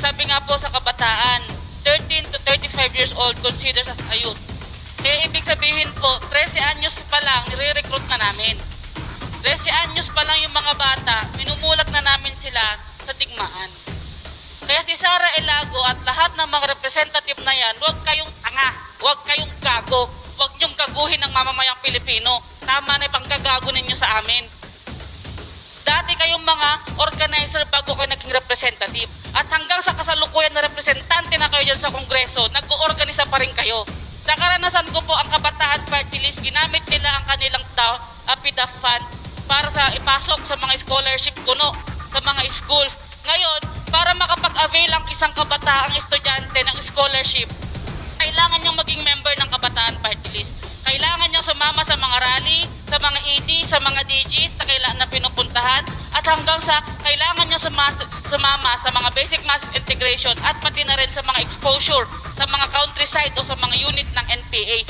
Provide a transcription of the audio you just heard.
sabi nga po sa kabataan, 13 to 35 years old considers as a youth. Kaya ibig sabihin po, 13 anyos pa lang, nire-recruit na namin. 13 anyos pa lang yung mga bata, minumulat na namin sila sa digmaan. Kaya si Sara Elago at lahat ng mga representative na yan, huwag kayong tanga, huwag kayong gago, huwag niyong gaguhin ng mamamayang Pilipino. Tama na yung panggagago ninyo sa amin. Dati kayong mga organizer bago kayo naging representative. At hanggang sa kasalukuyan na representante na kayo dyan sa Kongreso, nag-oorganisa pa rin kayo. Sa karanasan ko po, ang Kabataan Party List, ginamit nila ang kanilang PDAF fund para sa ipasok sa mga scholarship kuno, sa mga schools. Ngayon, para makapag-avail ang isang kabataang estudyante ng scholarship, kailangan niyang maging member ng Kabataan Party List. Kailangan niyang sumama sa mga rally, sa mga ED, sa mga DGs na kailangan na pinupuntahan, at hanggang sa kailangan niyang sumama sa mga basic mass integration at pati na rin sa mga exposure sa mga countryside o sa mga unit ng NPA.